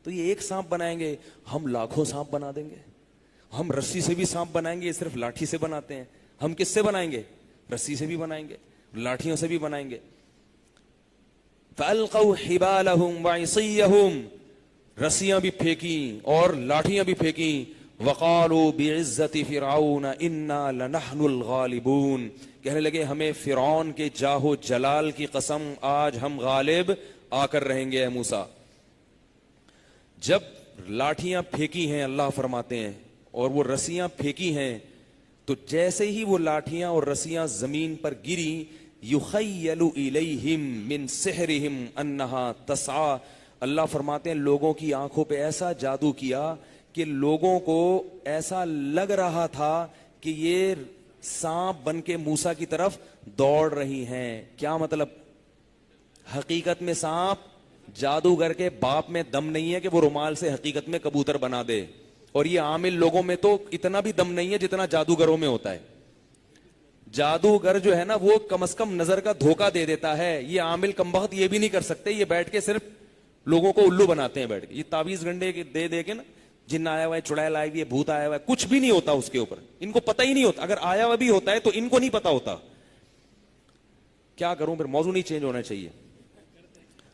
تو یہ ایک سانپ بنائیں گے، ہم لاکھوں سانپ بنا دیں گے. ہم رسی سے بھی سانپ بنائیں گے، یہ صرف لاٹھی سے بناتے ہیں. ہم کس سے بنائیں گے؟ رسی سے بھی بنائیں گے، لاٹھیوں سے بھی بنائیں گے. فَأَلْقَوْا حِبَالَهُمْ وَعِصِيَّهُمْ، رسیاں بھی پھینکیں اور لاٹھیاں بھی پھینکیں. وَقَالُوا بِعِزَّةِ فِرْعَوْنَ إِنَّا لَنَحْنُ الْغَالِبُونَ، کہنے لگے ہمیں فرعون کے جاہ و جلال کی قسم، آج ہم غالب آ کر رہیں گے اے موسیٰ. جب لاٹھیاں پھینکی ہیں اللہ فرماتے ہیں اور وہ رسیاں پھینکی ہیں، تو جیسے ہی وہ لاٹھیاں اور رسیاں زمین پر گری، یخیل الیہم من سحرہم انہا تسعی، اللہ فرماتے ہیں لوگوں کی آنکھوں پہ ایسا جادو کیا کہ لوگوں کو ایسا لگ رہا تھا کہ یہ سانپ بن کے موسیٰ کی طرف دوڑ رہی ہیں. کیا مطلب؟ حقیقت میں سانپ جادوگر کے باپ میں دم نہیں ہے کہ وہ رومال سے حقیقت میں کبوتر بنا دے، اور یہ عامل لوگوں میں تو اتنا بھی دم نہیں ہے جتنا جادوگروں میں ہوتا ہے. جادوگر جو ہے نا وہ کم از کم نظر کا دھوکہ دے دیتا ہے، یہ عامل کمبخت یہ بھی نہیں کر سکتے. یہ بیٹھ کے صرف لوگوں کو الو بناتے ہیں بیٹھ کے. یہ تعویذ گنڈے دے دے کے نا، جن آیا ہوا ہے، چڑیل آئی ہوئی ہے، بھوت آیا ہوا ہے، کچھ بھی نہیں ہوتا اس کے اوپر، ان کو پتہ ہی نہیں ہوتا. اگر آیا ہوا بھی ہوتا ہے تو ان کو نہیں پتا ہوتا. کیا کروں پھر؟ موضوع نہیں چینج ہونا چاہیے.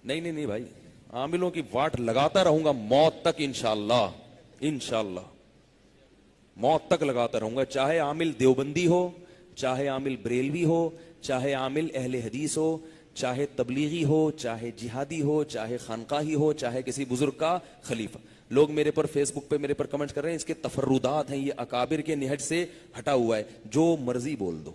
نہیں بھائی، عاملوں کی واٹ لگاتا رہوں گا موت تک انشاءاللہ. انشاءاللہ موت تک لگاتا رہوں گا، چاہے عامل دیوبندی ہو، چاہے عامل بریلوی ہو، چاہے عامل اہل حدیث ہو، چاہے تبلیغی ہو، چاہے جہادی ہو، چاہے خانقاہی ہو، چاہے کسی بزرگ کا خلیفہ. لوگ میرے پر فیس بک پہ میرے پر کمنٹ کر رہے ہیں اس کے تفردات ہیں، یہ اکابر کے نہج سے ہٹا ہوا ہے. جو مرضی بول دو،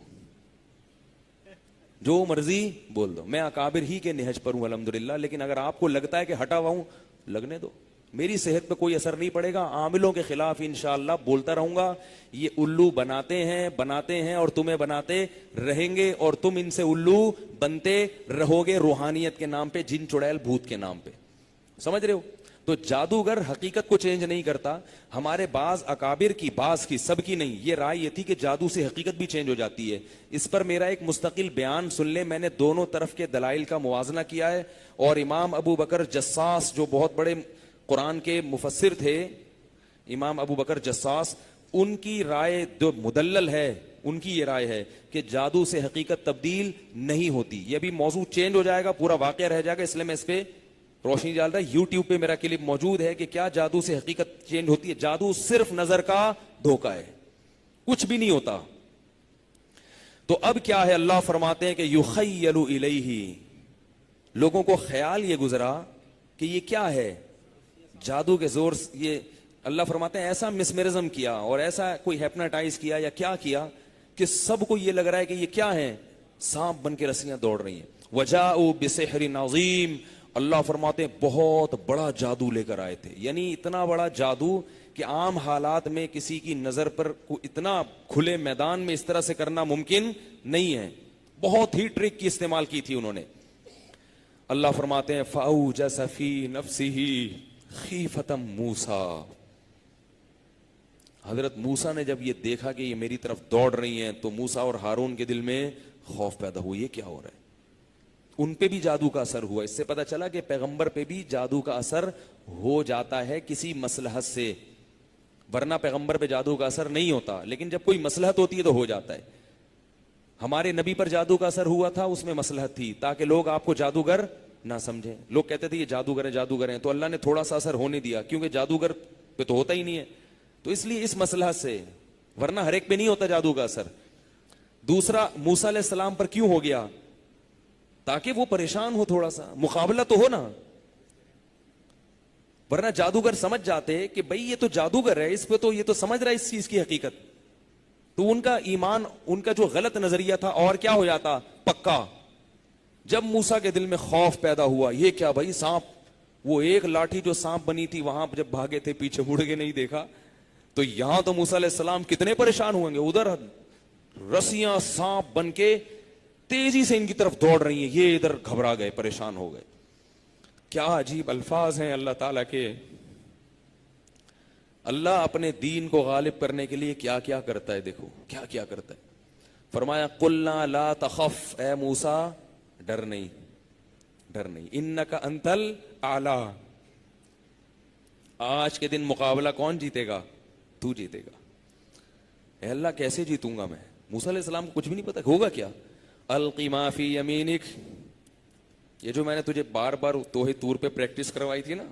جو مرضی بول دو، میں اکابر ہی کے نہج پر ہوں الحمدللہ. لیکن اگر آپ کو لگتا ہے کہ ہٹا ہوا ہوں، لگنے دو، میری صحت پہ کوئی اثر نہیں پڑے گا. عاملوں کے خلاف انشاءاللہ بولتا رہوں گا. یہ الو بناتے ہیں اور تمہیں بناتے رہیں گے، اور تم ان سے الو بنتے رہو گے روحانیت کے نام پہ، جن چڑیل بھوت کے نام پہ. سمجھ رہے ہو؟ تو جادوگر حقیقت کو چینج نہیں کرتا. ہمارے بعض اکابر کی، بعض کی، سب کی نہیں، یہ رائے یہ تھی کہ جادو سے حقیقت بھی چینج ہو جاتی ہے. اس پر میرا ایک مستقل بیان سن لیں. میں نے دونوں طرف کے دلائل کا موازنہ کیا ہے، اور امام ابو بکر جساس جو بہت بڑے قرآن کے مفسر تھے، امام ابو بکر جساس، ان کی رائے جو مدلل ہے، ان کی یہ رائے ہے کہ جادو سے حقیقت تبدیل نہیں ہوتی. یہ بھی موضوع چینج ہو جائے گا، پورا واقعہ رہ جائے گا، اس لیے میں اس پہ روشنی ڈال رہا ہے. یوٹیوب پہ میرا کلپ موجود ہے کہ کیا جادو سے حقیقت چینج ہوتی ہے. جادو صرف نظر کا دھوکہ ہے، کچھ بھی نہیں ہوتا. تو اب کیا ہے؟ اللہ فرماتے ہیں کہ یخیل الیہ، لوگوں کو خیال یہ گزرا کہ یہ کیا ہے، جادو کے زور. یہ اللہ فرماتے ہیں ایسا مسمرزم کیا اور ایسا کوئی ہیپناٹائز کیا یا کیا کیا کہ سب کو یہ لگ رہا ہے کہ یہ کیا ہے، سانپ بن کے رسیاں دوڑ رہی ہیں. وجاؤ بسحر عظیم، اللہ فرماتے ہیں بہت بڑا جادو لے کر آئے تھے. یعنی اتنا بڑا جادو کہ عام حالات میں کسی کی نظر پر اتنا کھلے میدان میں اس طرح سے کرنا ممکن نہیں ہے. بہت ہی ٹرک کی استعمال کی تھی انہوں نے. اللہ فرماتے ہیں فَأَوْجَسَ فِي نَفْسِهِ خِيفَةً مُوسَىٰ، حضرت موسیٰ نے جب یہ دیکھا کہ یہ میری طرف دوڑ رہی ہیں تو موسیٰ اور ہارون کے دل میں خوف پیدا ہوا. یہ کیا ہو رہا ہے؟ ان پہ بھی جادو کا اثر ہوا. اس سے پتہ چلا کہ پیغمبر پہ بھی جادو کا اثر ہو جاتا ہے کسی مصلحت سے، ورنہ پیغمبر پہ جادو کا اثر نہیں ہوتا. لیکن جب کوئی مصلحت ہوتی ہے تو ہو جاتا ہے. ہمارے نبی پر جادو کا اثر ہوا تھا، اس میں مصلحت تھی تاکہ لوگ آپ کو جادوگر نہ سمجھیں. لوگ کہتے تھے یہ جادوگر ہیں، جادوگر ہیں، تو اللہ نے تھوڑا سا اثر ہونے دیا کیونکہ جادوگر پہ تو ہوتا ہی نہیں ہے. تو اس لیے اس مصلحت سے، ورنہ ہر ایک پہ نہیں ہوتا جادو کا اثر. دوسرا، موسیٰ علیہ السلام پر کیوں ہو گیا؟ تاکہ وہ پریشان ہو، تھوڑا سا مقابلہ تو ہو نا. ورنہ جادوگر سمجھ جاتے کہ بھئی یہ تو جادوگر ہے، اس پہ تو یہ تو سمجھ رہا ہے اس چیز کی حقیقت، تو ان کا ایمان، ان کا جو غلط نظریہ تھا اور کیا ہو جاتا پکا. جب موسیٰ کے دل میں خوف پیدا ہوا، یہ کیا بھائی سانپ، وہ ایک لاٹھی جو سانپ بنی تھی وہاں جب بھاگے تھے پیچھے مڑ کے نہیں دیکھا، تو یہاں تو موسیٰ علیہ السلام کتنے پریشان ہوئیں گے. ادھر رسیاں سانپ بن کے تیزی سے ان کی طرف دوڑ رہی ہیں، یہ ادھر گھبرا گئے، پریشان ہو گئے. کیا عجیب الفاظ ہیں اللہ تعالیٰ کے. اللہ اپنے دین کو غالب کرنے کے لیے کیا کیا کرتا ہے، دیکھو کیا کیا کرتا ہے. فرمایا قلنا لا تخف، اے موسیٰ ڈر نہیں، ڈر نہیں، انک انت الاعلی، آج کے دن مقابلہ کون جیتے گا؟ تو جیتے گا. اے اللہ کیسے جیتوں گا میں؟ موسیٰ علیہ السلام کو کچھ بھی نہیں پتا ہوگا کیا. القی ما فی یمینک، یہ جو میں نے تجھے بار بار توحید طور پہ پریکٹس کروائی تھی نا،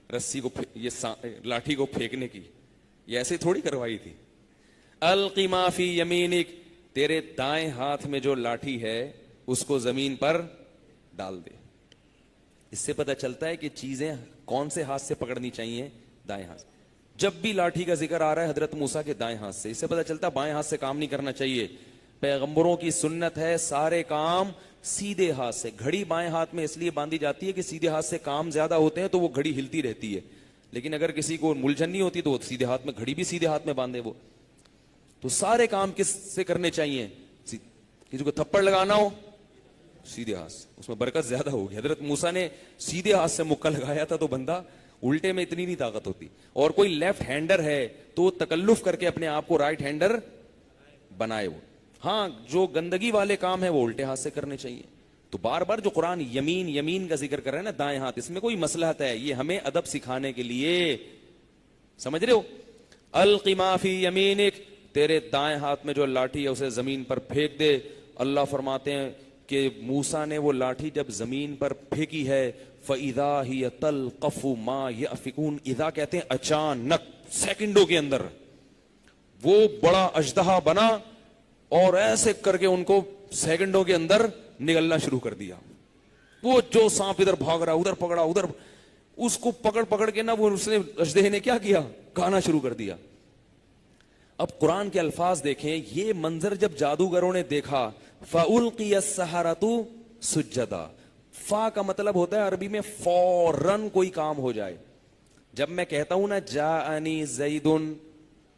رسی کو یہ لاٹھی کو پھینکنے کی، یہ ایسے تھوڑی کروائی تھی. القی ما فی یمینک، تیرے دائیں ہاتھ میں جو لاٹھی ہے اس کو زمین پر ڈال دے. اس سے پتہ چلتا ہے کہ چیزیں کون سے ہاتھ سے پکڑنی چاہیے؟ دائیں ہاتھ. جب بھی لاٹھی کا ذکر آ رہا ہے حضرت موسیٰ کے دائیں ہاتھ سے. اس سے پتہ چلتا ہے بائیں ہاتھ سے کام نہیں کرنا چاہیے. پیغمبروں کی سنت ہے سارے کام سیدھے ہاتھ سے. گھڑی بائیں ہاتھ میں اس لیے باندھی جاتی ہے کہ سیدھے ہاتھ سے کام زیادہ ہوتے ہیں تو وہ گھڑی ہلتی رہتی ہے. لیکن اگر کسی کو ملجھن نہیں ہوتی تو وہ سیدھے ہاتھ میں، گھڑی بھی سیدھے ہاتھ میں باندھے. وہ تو سارے کام کس سے کرنے چاہیے؟ کسی کو تھپڑ لگانا ہو سیدھے ہاتھ سے، اس میں برکت زیادہ ہوگی. حضرت موسیٰ نے سیدھے ہاتھ سے مکہ لگایا تھا تو بندہ الٹے میں اتنی نہیں طاقت ہوتی. اور کوئی لیفٹ ہینڈر ہے تو تکلف کر کے اپنے آپ کو رائٹ ہینڈر بنائے. وہ ہاں جو گندگی والے کام ہے وہ الٹے ہاتھ سے کرنے چاہیے. تو بار بار جو قرآن یمین یمین کا ذکر کر رہا ہے نا، دائیں ہاتھ، اس میں کوئی مصلحت ہے، یہ ہمیں ادب سکھانے کے لیے. سمجھ رہے ہو؟ القی ما فی یمینک، تیرے دائیں ہاتھ میں جو لاٹھی ہے اسے زمین پر پھینک دے. اللہ فرماتے ہیں کہ موسیٰ نے وہ لاٹھی جب زمین پر پھینکی ہے، فَإِذَا هِيَ تَلْقَفُ مَا يَأْفِكُونَ، اذا کہتے ہیں اچانک، سیکنڈوں کے اندر وہ بڑا اژدہا بنا اور ایسے کر کے ان کو سیکنڈوں کے اندر نگلنا شروع کر دیا. وہ جو سانپ ادھر بھاگ رہا ادھر پکڑا ادھر، اس کو پکڑ پکڑ کے نا وہ اس نے اژدہے نے کیا کیا؟ کھانا شروع کر دیا. اب قرآن کے الفاظ دیکھیں، یہ منظر جب جادوگروں نے دیکھا، فَأُلْقِيَ السَّحَرَةُ سُجَّدًا، فا کا مطلب ہوتا ہے عربی میں فوراً کوئی کام ہو جائے. جب میں کہتا ہوں نا جاءنی زید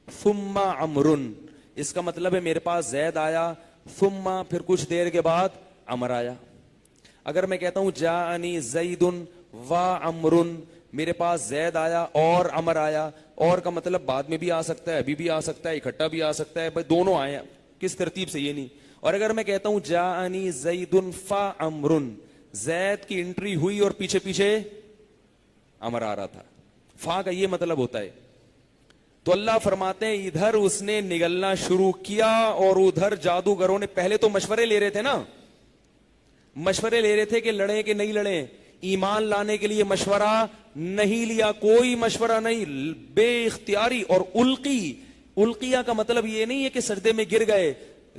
ثم عمر، اس کا مطلب ہے میرے پاس زید آیا، ثم پھر کچھ دیر کے بعد عمر آیا. اگر میں کہتا ہوں جاءنی زید و عمر، میرے پاس زید آیا اور عمر آیا، اور کا مطلب بعد میں بھی آ سکتا ہے، ابھی بھی آ سکتا ہے، اکٹھا بھی آ سکتا ہے، بھائی دونوں آئے، کس ترتیب سے یہ نہیں. اور اگر میں کہتا ہوں جاءنی زید فعمر، زید کی انٹری ہوئی اور پیچھے پیچھے عمر آ رہا تھا، فا کا یہ مطلب ہوتا ہے. تو اللہ فرماتے ہیں ادھر اس نے نگلنا شروع کیا اور ادھر جادوگروں نے پہلے تو مشورے لے رہے تھے نا، مشورے لے رہے تھے کہ لڑیں کہ نہیں لڑیں. ایمان لانے کے لیے مشورہ نہیں لیا، کوئی مشورہ نہیں، بے اختیاری. اور القیہ کا مطلب یہ نہیں ہے کہ سجدے میں گر گئے،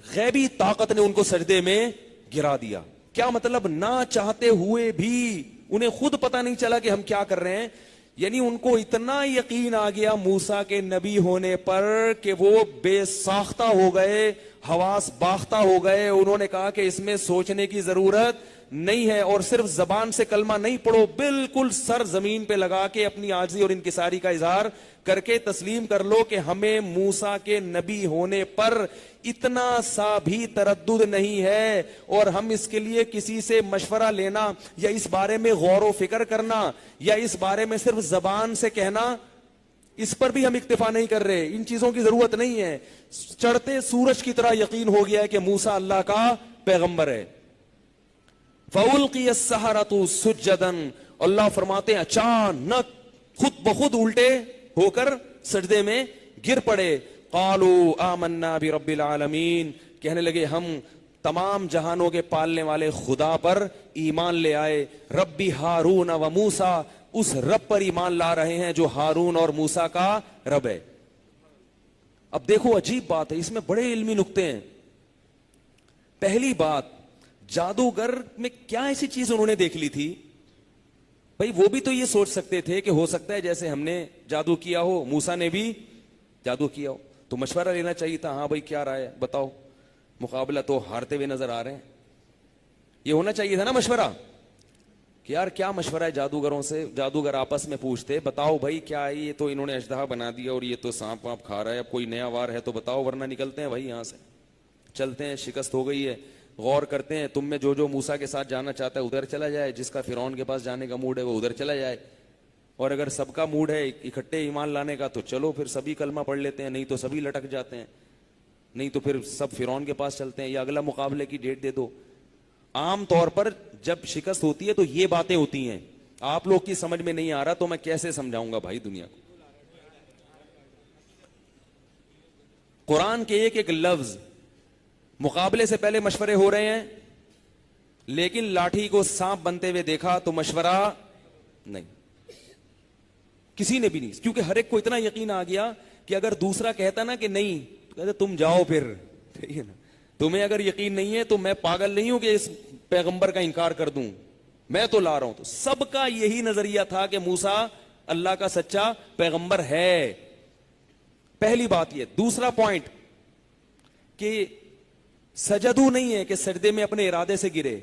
غیبی طاقت نے ان کو سجدے میں گرا دیا. کیا مطلب؟ نہ چاہتے ہوئے بھی انہیں خود پتہ نہیں چلا کہ ہم کیا کر رہے ہیں. یعنی ان کو اتنا یقین آ گیا موسیٰ کے نبی ہونے پر کہ وہ بے ساختہ ہو گئے، حواس باختہ ہو گئے. انہوں نے کہا کہ اس میں سوچنے کی ضرورت نہیں ہے، اور صرف زبان سے کلمہ نہیں پڑھو، بالکل سر زمین پہ لگا کے اپنی عاجزی اور انکساری کا اظہار کر کے تسلیم کر لو کہ ہمیں موسیٰ کے نبی ہونے پر اتنا سا بھی تردد نہیں ہے، اور ہم اس کے لیے کسی سے مشورہ لینا یا اس بارے میں غور و فکر کرنا یا اس بارے میں صرف زبان سے کہنا، اس پر بھی ہم اکتفا نہیں کر رہے. ان چیزوں کی ضرورت نہیں ہے. چڑھتے سورج کی طرح یقین ہو گیا ہے کہ موسیٰ اللہ کا پیغمبر ہے. فَأُلْقِيَ السَّحَرَةُ سُجَّدًا، اللہ فرماتے ہیں اچانک خود بخود الٹے ہو کر سجدے میں گر پڑے. قالوا آمنا برب العالمین، کہنے لگے ہم تمام جہانوں کے پالنے والے خدا پر ایمان لے آئے. ربی ہارون و موسیٰ، اس رب پر ایمان لا رہے ہیں جو ہارون اور موسیٰ کا رب ہے. اب دیکھو عجیب بات ہے، اس میں بڑے علمی نقطے ہیں. پہلی بات، جادوگر میں کیا ایسی چیز انہوں نے دیکھ لی تھی؟ بھائی وہ بھی تو یہ سوچ سکتے تھے کہ ہو سکتا ہے جیسے ہم نے جادو کیا ہو موسیٰ نے بھی جادو کیا ہو. تو مشورہ لینا چاہیے تھا، ہاں بھائی کیا رائے ہے بتاؤ، مقابلہ تو ہارتے ہوئے نظر آ رہے ہیں. یہ ہونا چاہیے تھا نا مشورہ، کہ یار کیا مشورہ ہے جادوگروں سے. جادوگر آپس میں پوچھتے بتاؤ بھائی کیا ہے، یہ تو انہوں نے اژدہا بنا دیا اور یہ تو سانپ وانپ کھا رہا ہے، اب کوئی نیا وار ہے تو بتاؤ ورنہ نکلتے ہیں بھائی یہاں سے، چلتے ہیں، شکست ہو گئی ہے. غور کرتے ہیں، تم میں جو موسیٰ کے ساتھ جانا چاہتا ہے ادھر چلا جائے، جس کا فرعون کے پاس جانے کا موڈ ہے وہ ادھر چلا جائے، اور اگر سب کا موڈ ہے اکٹھے ایمان لانے کا تو چلو پھر سبھی کلمہ پڑھ لیتے ہیں، نہیں تو سبھی لٹک جاتے ہیں، نہیں تو پھر سب فرعون کے پاس چلتے ہیں، یا اگلا مقابلے کی ڈیٹ دے دو. عام طور پر جب شکست ہوتی ہے تو یہ باتیں ہوتی ہیں آپ لوگ کی سمجھ میں نہیں آ رہا تو میں کیسے سمجھاؤں گا بھائی دنیا کو. قرآن کے ایک ایک لفظ مقابلے سے پہلے مشورے ہو رہے ہیں, لیکن لاٹھی کو سانپ بنتے ہوئے دیکھا تو مشورہ نہیں, کسی نے بھی نہیں, کیونکہ ہر ایک کو اتنا یقین آ گیا کہ اگر دوسرا کہتا نا کہ نہیں تو کہتے تم جاؤ پھر, ٹھیک ہے نا, تمہیں اگر یقین نہیں ہے تو میں پاگل نہیں ہوں کہ اس پیغمبر کا انکار کر دوں, میں تو لا رہا ہوں. تو سب کا یہی نظریہ تھا کہ موسیٰ اللہ کا سچا پیغمبر ہے. پہلی بات یہ. دوسرا پوائنٹ کہ سجدو نہیں ہے کہ سجدے میں اپنے ارادے سے گرے,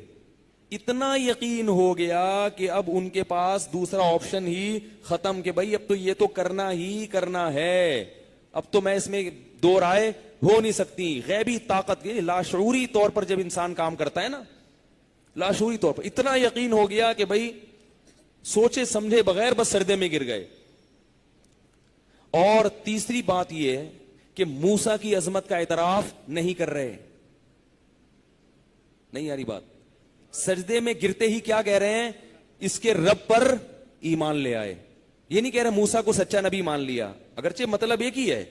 اتنا یقین ہو گیا کہ اب ان کے پاس دوسرا آپشن ہی ختم کہ بھائی اب تو یہ تو کرنا ہی کرنا ہے, اب تو میں اس میں دو رائے ہو نہیں سکتی. غیبی طاقت کی لاشعوری طور پر جب انسان کام کرتا ہے نا, لاشعوری طور پر اتنا یقین ہو گیا کہ بھائی سوچے سمجھے بغیر بس سجدے میں گر گئے. اور تیسری بات یہ ہے کہ موسیٰ کی عظمت کا اعتراف نہیں کر رہے. نہیں یاری بات, سجدے میں گرتے ہی کیا کہہ رہے ہیں, اس کے رب پر ایمان لے آئے. یہ نہیں کہہ رہے موسیٰ کو سچا نبی مان لیا, اگرچہ مطلب ایک ہی ہے,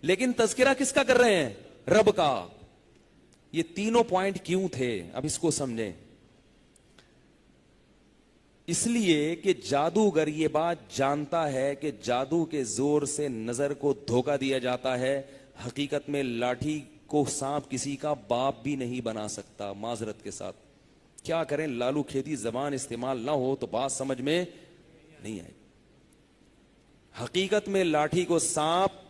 لیکن تذکرہ کس کا کر رہے ہیں, رب کا. یہ تینوں پوائنٹ کیوں تھے اب اس کو سمجھیں. اس لیے کہ جادوگر یہ بات جانتا ہے کہ جادو کے زور سے نظر کو دھوکہ دیا جاتا ہے. حقیقت میں لاٹھی کو سانپ کسی کا باپ بھی نہیں بنا سکتا. معذرت کے ساتھ کیا کریں, لالو کھیتی زبان استعمال نہ ہو تو بات سمجھ میں نہیں آئے. حقیقت میں لاٹھی کو سانپ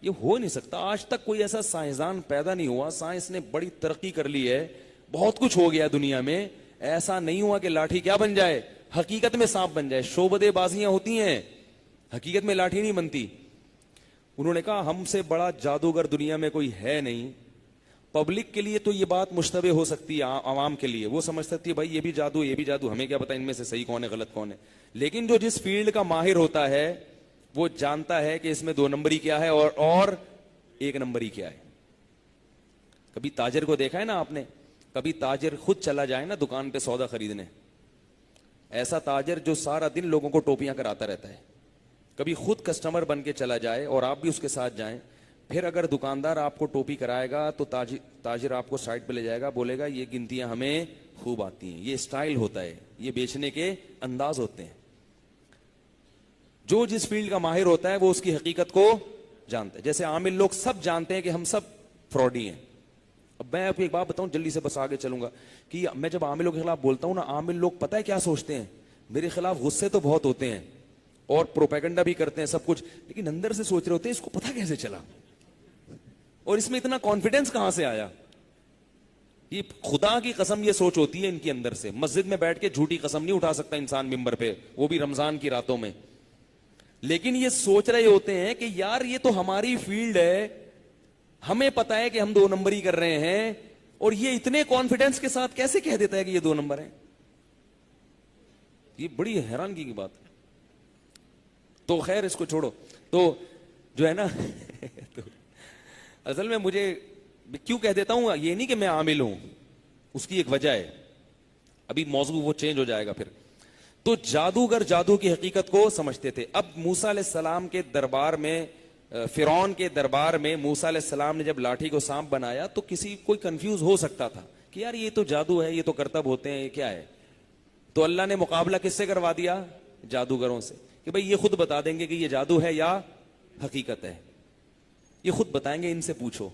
یہ ہو نہیں سکتا. آج تک کوئی ایسا سائنسدان پیدا نہیں ہوا, سائنس نے بڑی ترقی کر لی ہے, بہت کچھ ہو گیا دنیا میں, ایسا نہیں ہوا کہ لاٹھی کیا بن جائے, حقیقت میں سانپ بن جائے. شعبدے بازیاں ہوتی ہیں, حقیقت میں لاٹھی نہیں بنتی. انہوں نے کہا ہم سے بڑا جادوگر دنیا میں کوئی ہے نہیں. پبلک کے لیے تو یہ بات مشتبہ ہو سکتی ہے, عوام کے لیے وہ سمجھ سکتی ہے بھائی یہ بھی جادو یہ بھی جادو, ہمیں کیا پتا ان میں سے صحیح کون ہے غلط کون ہے. لیکن جو جس فیلڈ کا ماہر ہوتا ہے وہ جانتا ہے کہ اس میں 2 نمبری کیا ہے اور 1 نمبری کیا ہے. کبھی تاجر کو دیکھا ہے نا آپ نے, کبھی تاجر خود چلا جائے نا دکان پہ سودا خریدنے, ایسا تاجر جو سارا دن لوگوں کو ٹوپیاں کراتا رہتا ہے, کبھی خود کسٹمر بن کے چلا جائے اور آپ بھی اس کے ساتھ جائیں, پھر اگر دکاندار آپ کو ٹوپی کرائے گا تو تاجر آپ کو سائڈ پہ لے جائے گا, بولے گا یہ گنتیاں ہمیں خوب آتی ہیں, یہ اسٹائل ہوتا ہے, یہ بیچنے کے انداز ہوتے ہیں. جو جس فیلڈ کا ماہر ہوتا ہے وہ اس کی حقیقت کو جانتا ہے. جیسے عامل لوگ سب جانتے ہیں کہ ہم سب فراڈی ہیں. اب میں آپ کو ایک بات بتاؤں, جلدی سے بس آگے چلوں گا, کہ میں جب عاملوں کے خلاف بولتا ہوں نا, عامل لوگ پتہ ہے کیا سوچتے ہیں, میرے خلاف غصے تو بہت ہوتے ہیں اور پروپیگنڈا بھی کرتے ہیں سب کچھ, لیکن اندر سے سوچ رہے ہوتے ہیں اس کو پتہ کیسے چلا, اور اس میں اتنا کانفیڈنس کہاں سے آیا. یہ خدا کی قسم یہ سوچ ہوتی ہے ان کے اندر سے. مسجد میں بیٹھ کے جھوٹی قسم نہیں اٹھا سکتا انسان ممبر پہ, وہ بھی رمضان کی راتوں میں, لیکن یہ سوچ رہے ہوتے ہیں کہ یار یہ تو ہماری فیلڈ ہے, ہمیں پتا ہے کہ ہم 2 نمبری کر رہے ہیں, اور یہ اتنے کانفیڈنس کے ساتھ کیسے کہہ دیتا ہے کہ یہ 2 نمبر ہیں. یہ بڑی حیرانگی کی بات ہے. تو خیر اس کو چھوڑو. تو جو ہے نا تو اصل میں مجھے کیوں کہہ دیتا ہوں, یہ نہیں کہ میں عامل ہوں, اس کی ایک وجہ ہے, ابھی موضوع وہ چینج ہو جائے گا پھر. تو جادوگر جادو کی حقیقت کو سمجھتے تھے. اب موسیٰ علیہ السلام کے دربار میں, فرعون کے دربار میں موسیٰ علیہ السلام نے جب لاٹھی کو سانپ بنایا تو کوئی کنفیوز ہو سکتا تھا کہ یار یہ تو جادو ہے, یہ تو کرتب ہوتے ہیں, یہ کیا ہے. تو اللہ نے مقابلہ کس سے کروا دیا, جادوگروں سے, کہ بھئی یہ خود بتا دیں گے کہ یہ جادو ہے یا حقیقت ہے, یہ خود بتائیں گے, ان سے پوچھو.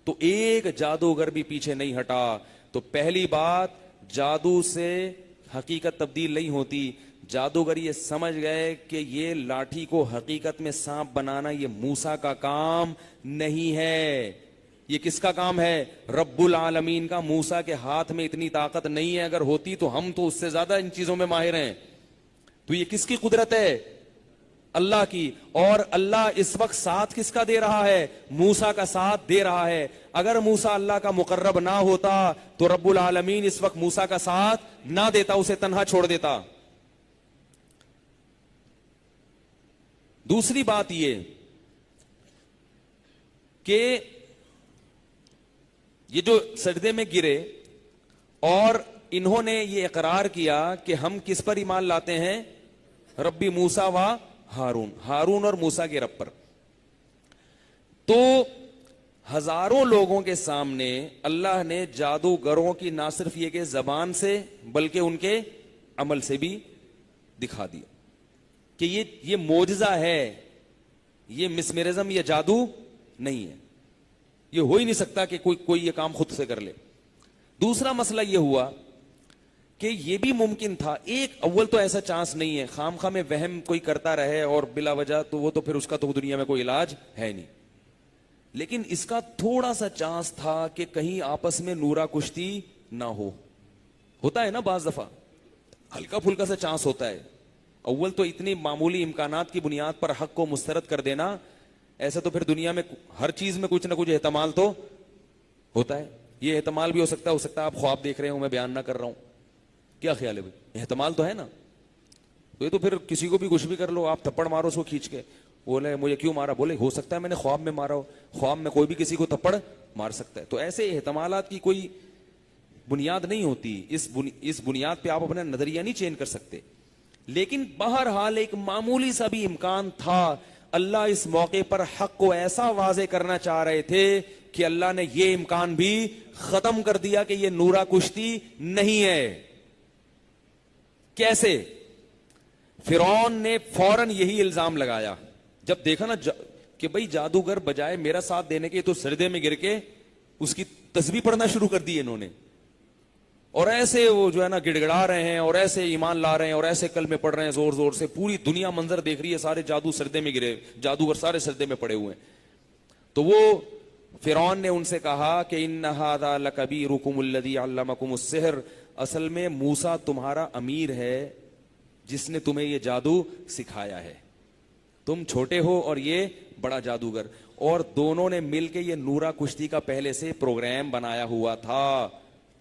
تو ایک جادوگر بھی پیچھے نہیں ہٹا. تو پہلی بات, جادو سے حقیقت تبدیل نہیں ہوتی. جادوگر یہ سمجھ گئے کہ یہ لاٹھی کو حقیقت میں سانپ بنانا یہ موسیٰ کا کام نہیں ہے, یہ کس کا کام ہے, رب العالمین کا. موسیٰ کے ہاتھ میں اتنی طاقت نہیں ہے, اگر ہوتی تو ہم تو اس سے زیادہ ان چیزوں میں ماہر ہیں. تو یہ کس کی قدرت ہے, اللہ کی. اور اللہ اس وقت ساتھ کس کا دے رہا ہے, موسیٰ کا ساتھ دے رہا ہے. اگر موسیٰ اللہ کا مقرب نہ ہوتا تو رب العالمین اس وقت موسیٰ کا ساتھ نہ دیتا, اسے تنہا چھوڑ دیتا. دوسری بات یہ کہ یہ جو سجدے میں گرے اور انہوں نے یہ اقرار کیا کہ ہم کس پر ایمان لاتے ہیں؟ ربی موسیٰ و ہارون، ہارون اور موسیٰ کے رب پر. تو ہزاروں لوگوں کے سامنے اللہ نے جادوگروں کی نہ صرف یہ کہ زبان سے بلکہ ان کے عمل سے بھی دکھا دیا کہ یہ معجزہ ہے، یہ مسمرزم، یہ جادو نہیں ہے، یہ ہو ہی نہیں سکتا کہ کوئی یہ کام خود سے کر لے. دوسرا مسئلہ یہ ہوا کہ یہ بھی ممکن تھا، ایک اول تو ایسا چانس نہیں ہے، خام خواہ میں وہم کوئی کرتا رہے اور بلا وجہ تو وہ تو پھر اس کا تو دنیا میں کوئی علاج ہے نہیں، لیکن اس کا تھوڑا سا چانس تھا کہ کہیں آپس میں نورا کشتی نہ ہوتا ہے نا بعض دفعہ، ہلکا پھلکا سا چانس ہوتا ہے. اول تو اتنی معمولی امکانات کی بنیاد پر حق کو مسترد کر دینا، ایسا تو پھر دنیا میں ہر چیز میں کچھ نہ کچھ احتمال تو ہوتا ہے. یہ احتمال بھی ہو سکتا ہے آپ خواب دیکھ رہے ہوں، میں بیان نہ کر رہا ہوں، کیا خیال ہے بھائی؟ احتمال تو ہے نا. تو یہ تو پھر کسی کو بھی کچھ بھی کر لو، آپ تھپڑ مارو اس کو کھینچ کے، بولے مجھے کیوں مارا، بولے ہو سکتا ہے میں نے خواب میں مارا ہو. خواب میں کوئی بھی کسی کو تھپڑ مار سکتا ہے. تو ایسے احتمالات کی کوئی بنیاد نہیں ہوتی، اس بنیاد پہ آپ اپنا نظریہ نہیں چینج کر سکتے. لیکن بہرحال ایک معمولی سا بھی امکان تھا. اللہ اس موقع پر حق کو ایسا واضح کرنا چاہ رہے تھے کہ اللہ نے یہ امکان بھی ختم کر دیا کہ یہ نورا کشتی نہیں ہے. کیسے؟ فرعون نے فوراً یہی الزام لگایا جب دیکھا نا کہ بھئی جادوگر بجائے میرا ساتھ دینے کے تو سجدے میں گر کے اس کی تسبیح پڑھنا شروع کر دی انہوں نے، اور ایسے وہ جو ہے نا گڑ گڑا رہے ہیں اور ایسے ایمان لا رہے ہیں اور ایسے کلمے پڑھ رہے ہیں زور زور سے. پوری دنیا منظر دیکھ رہی ہے، سارے جادو سجدے میں گرے، جادوگر سارے سجدے میں پڑے ہوئے ہیں. تو وہ فرعون نے ان سے کہا کہ ان ھذا لکبیرکم الذی علمکم السحر، اصل میں موسیٰ تمہارا امیر ہے جس نے تمہیں یہ جادو سکھایا ہے، تم چھوٹے ہو اور یہ بڑا جادوگر. اور دونوں نے مل کے یہ نورا کشتی کا پہلے سے پروگرام بنایا ہوا تھا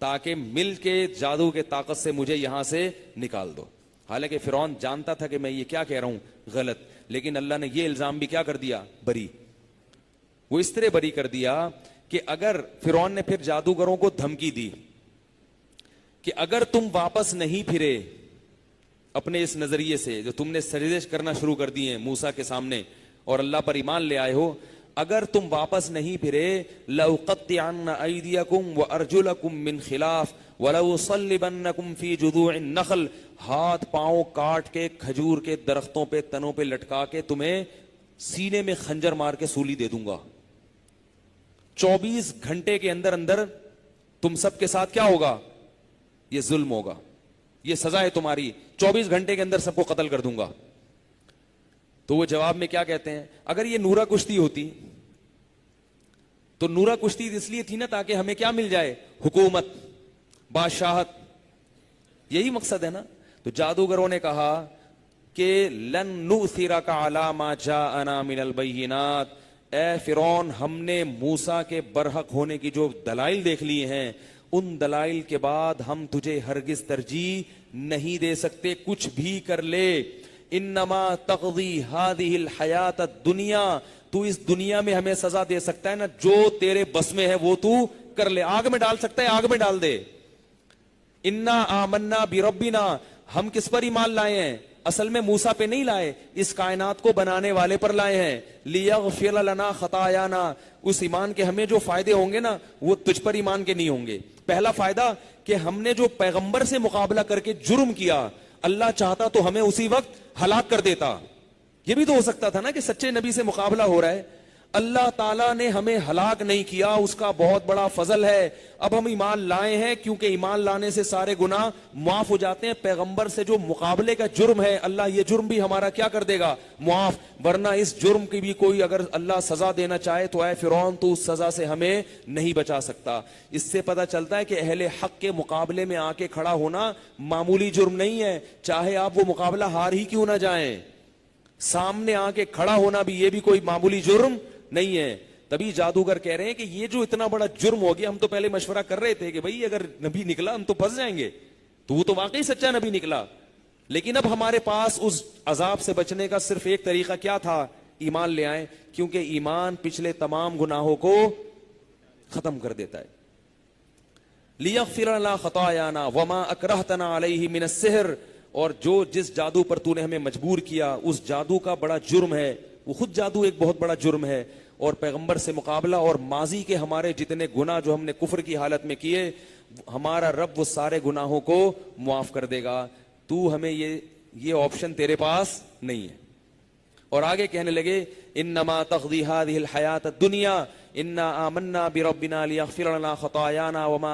تاکہ مل کے جادو کے طاقت سے مجھے یہاں سے نکال دو. حالانکہ فرعون جانتا تھا کہ میں یہ کیا کہہ رہا ہوں غلط، لیکن اللہ نے یہ الزام بھی کیا کر دیا؟ بری. وہ اس طرح بری کر دیا کہ اگر فرعون نے پھر جادوگروں کو دھمکی دی کہ اگر تم واپس نہیں پھرے اپنے اس نظریے سے جو تم نے سجدے کرنا شروع کر دیے ہیں موسیٰ کے سامنے اور اللہ پر ایمان لے آئے ہو، اگر تم واپس نہیں پھرے لَأُقَطِّعَنَّ أَيْدِيَكُمْ وَأَرْجُلَكُمْ مِنْ خِلَافٍ وَلَأُصَلِّبَنَّكُمْ فِي جُذُوعِ النَّخْلِ، ہاتھ پاؤں کاٹ کے کھجور کے درختوں پہ تنوں پہ لٹکا کے تمہیں سینے میں خنجر مار کے سولی دے دوں گا. 24 گھنٹے کے اندر اندر تم سب کے ساتھ کیا ہوگا؟ یہ ظلم ہوگا، یہ سزا ہے تمہاری، 24 گھنٹے کے اندر سب کو قتل کر دوں گا. تو وہ جواب میں کیا کہتے ہیں؟ اگر یہ نورا کشتی ہوتی تو نورا کشتی اس لیے تھی نا تاکہ ہمیں کیا مل جائے؟ حکومت، بادشاہت، یہی مقصد ہے نا. تو جادوگروں نے کہا کہ لن نؤثرک علی ما جاءنا من البینات، اے فرعون ہم نے موسیٰ کے برحق ہونے کی جو دلائل دیکھ لی ہیں، ان دلائل کے بعد ہم تجھے ہرگز ترجیح نہیں دے سکتے، کچھ بھی کر لے. انما تقضی هذه الحیات الدنیا، تو اس دنیا میں ہمیں سزا دے سکتا ہے نا، جو تیرے بس میں ہے وہ تو کر لے. آگ میں ڈال سکتا ہے، آگ میں ڈال دے. انا آمنا بربنا، ہم کس پر ایمان لائے ہیں؟ اصل میں موسیٰ پہ نہیں لائے، اس کائنات کو بنانے والے پر لائے ہیں. لیغفر لنا خطایانا، اس ایمان کے ہمیں جو فائدے ہوں گے نا وہ تجھ پر ایمان کے نہیں ہوں گے. پہلا فائدہ کہ ہم نے جو پیغمبر سے مقابلہ کر کے جرم کیا، اللہ چاہتا تو ہمیں اسی وقت ہلاک کر دیتا. یہ بھی تو ہو سکتا تھا نا کہ سچے نبی سے مقابلہ ہو رہا ہے، اللہ تعالیٰ نے ہمیں ہلاک نہیں کیا، اس کا بہت بڑا فضل ہے. اب ہم ایمان لائے ہیں کیونکہ ایمان لانے سے سارے گناہ معاف ہو جاتے ہیں. پیغمبر سے جو مقابلے کا جرم ہے، اللہ یہ جرم بھی ہمارا کیا کر دے گا؟ معاف. ورنہ اس جرم کی بھی کوئی اگر اللہ سزا دینا چاہے تو اے فرعون تو اس سزا سے ہمیں نہیں بچا سکتا. اس سے پتہ چلتا ہے کہ اہل حق کے مقابلے میں آ کے کھڑا ہونا معمولی جرم نہیں ہے، چاہے آپ وہ مقابلہ ہار ہی کیوں نہ جائیں. سامنے آ کے کھڑا ہونا بھی یہ بھی کوئی معمولی جرم نہیں ہے. تبھی جادوگر کہہ رہے ہیں کہ یہ جو اتنا بڑا جرم ہو گیا، ہم تو پہلے مشورہ کر رہے تھے کہ بھئی اگر نبی نکلا ہم تو پھنس جائیں گے، تو وہ تو واقعی سچا نبی نکلا. لیکن اب ہمارے پاس اس عذاب سے بچنے کا صرف ایک طریقہ کیا تھا؟ ایمان لے آئیں، کیونکہ ایمان پچھلے تمام گناہوں کو ختم کر دیتا ہے. لیغفر لنا خطایانا وما اکرہتنا علیہ من السحر، اور جو جس جادو پر تو نے ہمیں مجبور کیا اس جادو کا بڑا جرم ہے، وہ خود جادو ایک بہت بڑا جرم ہے، اور پیغمبر سے مقابلہ اور ماضی کے ہمارے جتنے گناہ جو ہم نے کفر کی حالت میں کیے، ہمارا رب وہ سارے گناہوں کو معاف کر دے گا، تو ہمیں یہ آپشن تیرے پاس نہیں ہے۔ اور آگے کہنے لگے انما تقضی هذه الحیات الدنیا انا آمنا بربنا لیغفر لنا خطایانا وما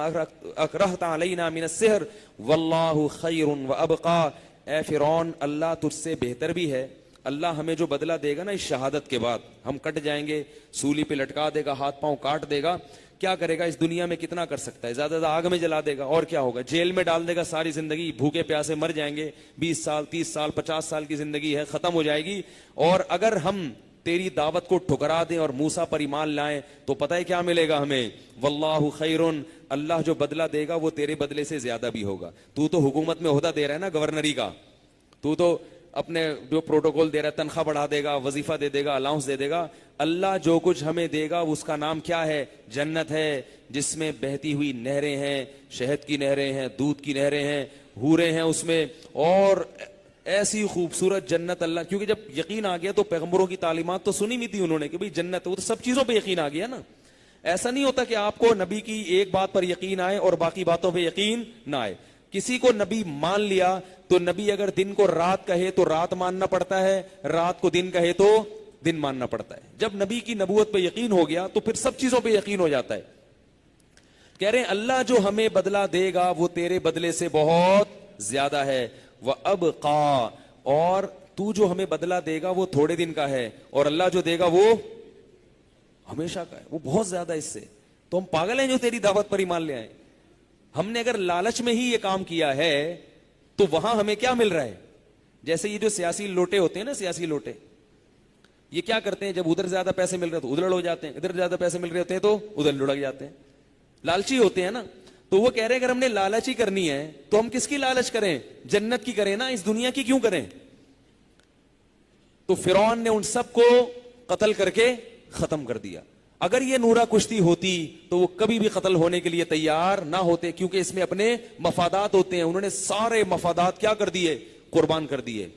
اکرہت علینا من السحر واللہ خیر وابقا۔ اے فرعون، اللہ تجھ سے بہتر بھی ہے، اللہ ہمیں جو بدلہ دے گا نا اس شہادت کے بعد، ہم کٹ جائیں گے، سولی پہ لٹکا دے گا، ہاتھ پاؤں کاٹ دے گا، کیا کرے گا اس دنیا میں، کتنا کر سکتا ہے، زیادہ آگ میں جلا دے گا، اور کیا ہوگا، جیل میں ڈال دے گا، ساری زندگی بھوکے پیاسے مر جائیں گے، 20 سال 30 سال 50 سال کی زندگی ہے، ختم ہو جائے گی۔ اور اگر ہم تیری دعوت کو ٹھکرا دیں اور موسیٰ پر ایمان لائیں تو پتہ ہے کیا ملے گا ہمیں، واللہ خیرن، اللہ جو بدلہ دے گا وہ تیرے بدلے سے زیادہ بھی ہوگا۔ تو حکومت میں عہدہ دے رہا ہے نا گورنری کا، تو اپنے جو پروٹوکول دے رہا ہے، تنخواہ بڑھا دے گا، وظیفہ دے دے گا، الاؤنس دے دے گا، اللہ جو کچھ ہمیں دے گا اس کا نام کیا ہے، جنت ہے، جس میں بہتی ہوئی نہریں ہیں، شہد کی نہریں ہیں، دودھ کی نہریں ہیں، حوریں ہیں اس میں، اور ایسی خوبصورت جنت اللہ، کیونکہ جب یقین آ گیا تو پیغمبروں کی تعلیمات تو سنی نہیں تھی انہوں نے کہ بھئی جنت، وہ تو سب چیزوں پہ یقین آ گیا نا۔ ایسا نہیں ہوتا کہ آپ کو نبی کی ایک بات پر یقین آئے اور باقی باتوں پہ یقین نہ آئے۔ کسی کو نبی مان لیا تو نبی اگر دن کو رات کہے تو رات ماننا پڑتا ہے، رات کو دن کہے تو دن ماننا پڑتا ہے۔ جب نبی کی نبوت پہ یقین ہو گیا تو پھر سب چیزوں پہ یقین ہو جاتا ہے۔ کہہ رہے ہیں اللہ جو ہمیں بدلہ دے گا وہ تیرے بدلے سے بہت زیادہ ہے، وَأَبْقَى، اور تو جو ہمیں بدلہ دے گا وہ تھوڑے دن کا ہے، اور اللہ جو دے گا وہ ہمیشہ کا ہے، وہ بہت زیادہ اس سے۔ تو ہم پاگل ہیں جو تیری دعوت پر ایمان لے آئے؟ ہم نے اگر لالچ میں ہی یہ کام کیا ہے تو وہاں ہمیں کیا مل رہا ہے؟ جیسے یہ جو سیاسی لوٹے ہوتے ہیں نا، سیاسی لوٹے، یہ کیا کرتے ہیں، جب ادھر زیادہ پیسے مل رہے تو ادھر لڑ جاتے ہیں، ادھر زیادہ پیسے مل رہے ہوتے ہیں تو ادھر لڑک جاتے ہیں، لالچی ہوتے ہیں نا۔ تو وہ کہہ رہے ہیں اگر ہم نے لالچ ہی کرنی ہے تو ہم کس کی لالچ کریں، جنت کی کریں نا، اس دنیا کی کیوں کریں؟ تو فرعون نے ان سب کو قتل کر کے ختم کر دیا۔ اگر یہ نورا کشتی ہوتی تو وہ کبھی بھی قتل ہونے کے لیے تیار نہ ہوتے، کیونکہ اس میں اپنے مفادات ہوتے ہیں، انہوں نے سارے مفادات کیا کر دیے، قربان کر دیے۔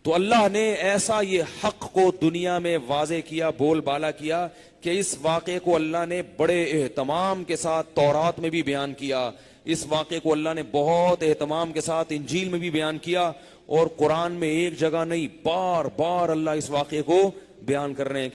تو اللہ نے ایسا یہ حق کو دنیا میں واضح کیا، بول بالا کیا، کہ اس واقعے کو اللہ نے بڑے اہتمام کے ساتھ تورات میں بھی بیان کیا، اس واقعے کو اللہ نے بہت اہتمام کے ساتھ انجیل میں بھی بیان کیا، اور قرآن میں ایک جگہ نہیں، بار بار اللہ اس واقعے کو بیان کر رہے ہیں۔